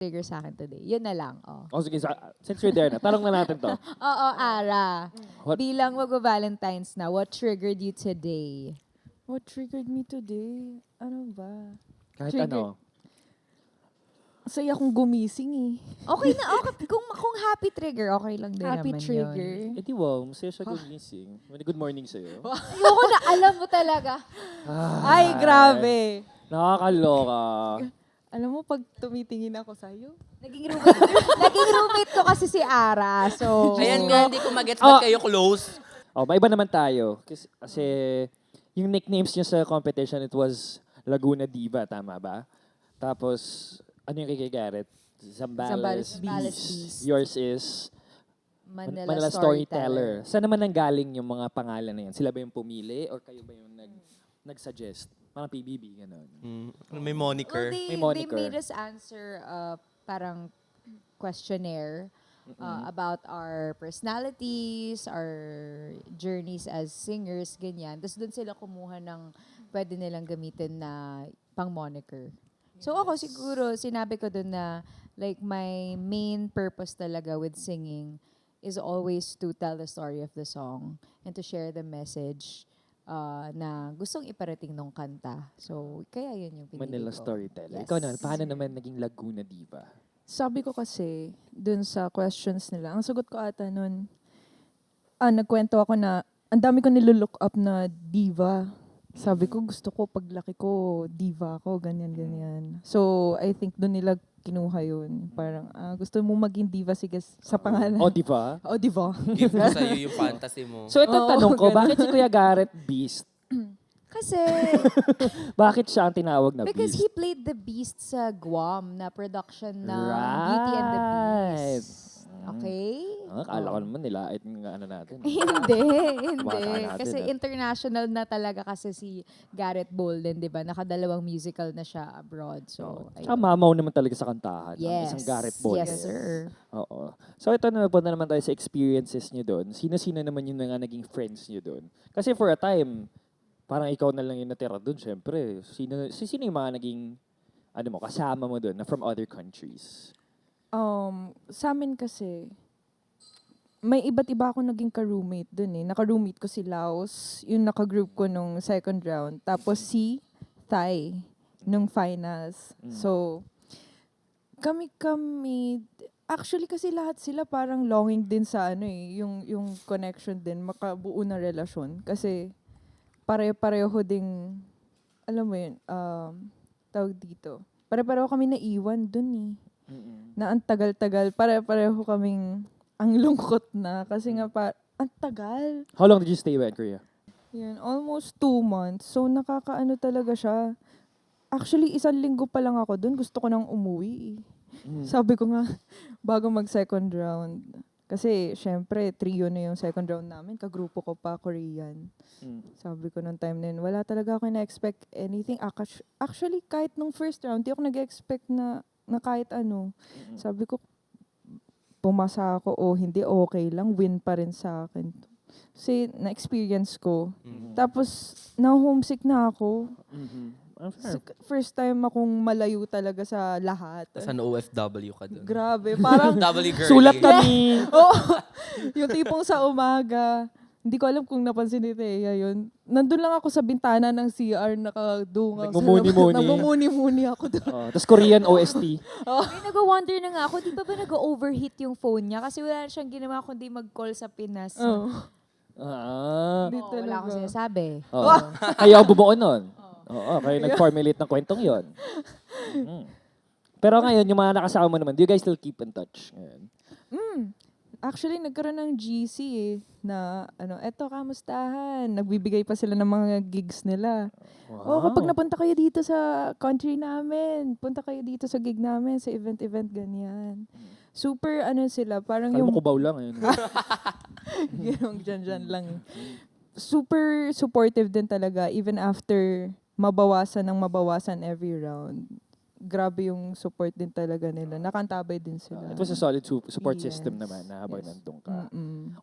trigger sa akin today. Yun na lang. Oh, sige, since we're there na, tanong na natin to. Oo, Ara. What- Bilang mag-Valentine's na, what triggered you today? What triggered me today? Ano ba? Kahit Trigger. ano. Saya akong gumising eh. Okay na, okay. Kung happy trigger, okay lang din Happy naman trigger. yun. Eh di wow, masaya siya gumising. Good morning sa'yo. Ayoko na, alam mo talaga. Ay, grabe. Nakakaloka. Alam mo, pag tumitingin ako sa'yo, Naging roommate ko kasi si Ara. So, Ayan nga, hindi ko magets ba't kayo close. Oh, maiba naman tayo. Kasi yung nicknames niya sa competition, it was Laguna Diva, tama ba? Tapos, ano yung kay Garrett? Zambales Zambales Beast. Beast. Yours is Manila Storyteller. Saan naman nanggaling yung mga pangalan na yan? Sila ba yung pumili or kayo ba yung nag-suggest? Parang PBB, gano'n. May moniker. Well, they moniker. made us answer parang questionnaire about our personalities, our journeys as singers, ganyan. Tapos doon sila kumuha ng pwede nilang gamitin na pang moniker. So ako siguro, sinabi ko doon na like my main purpose talaga with singing is always to tell the story of the song and to share the message na gustong iparating nung kanta. So, kaya yun yung pinili Manila ko. Storyteller. Yes. Ikaw naman, paano naman naging Laguna Diva? sabi ko kasi, dun sa questions nila, ang sagot ko ata nun, nagkwento ako na, ang dami ko nilulook up na diva. Sabi ko, gusto ko, paglaki ko, diva ako, ganyan. So, I think dun nila kinuha yun. Parang, gusto mo maging diva, sige, sa pangalan. O, di ba? O, diva. Give ko sa'yo yung fantasy mo. So, ito Oo, tanong ko, ganun. bakit si Kuya Garrett Beast? Kasi, Bakit siya ang tinawag na because Beast? he played the Beast sa Guam na production ng Right. Beauty and the Beast. Okay? Akala ko naman nilait ng ano natin. Hindi. Bata natin, Kasi ah. international na talaga kasi si Garrett Bolden, di ba? Nakadalawang musical na siya abroad. So, Tsaka mamaw naman talaga sa kantahan. Ang yes. isang Garrett Bolden. Yes, sir. Oo. So ito na, punta naman tayo sa experiences niyo doon. Sino-sino naman yung mga naging friends niyo doon? Kasi for a time, parang ikaw na lang yung natira doon, syempre. Sino yung mga naging, kasama mo doon na from other countries? Sa amin kasi, may iba't iba ako naging ka-roommate dun eh. Naka-roommate ko si Laos, yung naka-group ko nung second round. Tapos si Thai, nung finals. So, kami, actually kasi lahat sila parang longing din sa yung connection din, makabuo na relasyon. Kasi, pare-pareho ding, alam mo yun, tawag dito. Pare-pareho kami naiwan dun eh. Na ang tagal-tagal, pare-pareho kaming ang lungkot na. Kasi nga ang tagal. How long did you stay in Korea? Yan, almost 2 months. So nakakaano talaga siya. Actually, 1 linggo pa lang ako dun. Gusto ko nang umuwi. Sabi ko nga, bago mag-second round. Kasi, syempre, trio na yung second round namin. Kagrupo ko pa, Korean. Sabi ko nung time na yun, wala talaga ako na-expect anything. Actually, kahit nung first round, di ako nag-expect na kahit ano. Sabi ko, pumasa ako o hindi, okay lang. Win pa rin sa akin. Kasi, na-experience ko. Tapos, na-homesick na ako. First time akong malayo talaga sa lahat. Sa OFW ka dun. Grabe, parang OFW girl. Sulat kami! Oo. Yung tipong sa umaga, hindi ko alam kung napansin ni Thea yun. Nandun lang ako sa bintana ng CR, nakadungaw. Nagmumuni-muni. Nagmumuni-muni ako doon. Tapos Korean OST. May nag-wonder na nga ako, di ba nag-overheat yung phone niya? Kasi wala na siyang ginawa kundi mag-call sa Pinas. Oo. Ah. Oo, wala akong sinasabi. Oo. Kayo ang bumuo nun. Oo, kayo nag-formulate ng kwentong yon. Pero ngayon, yung mga nakasama mo naman, do you guys still keep in touch? Ngayon? Actually, nagkaroon ng GC na, eto, kamustahan. Nagbibigay pa sila ng mga gigs nila. Wow. Kapag napunta kayo dito sa country namin, punta kayo dito sa gig namin, sa event, ganyan. Super, sila, parang Alam yung... mo, kubaw lang. Ayun. Yung dyan lang. Super supportive din talaga, even after mabawasan every round. Grabe yung support din talaga nila. Nakantabay din sila. It was a solid support Yes. system naman na habang Yes. nandun ka. Mm-mm.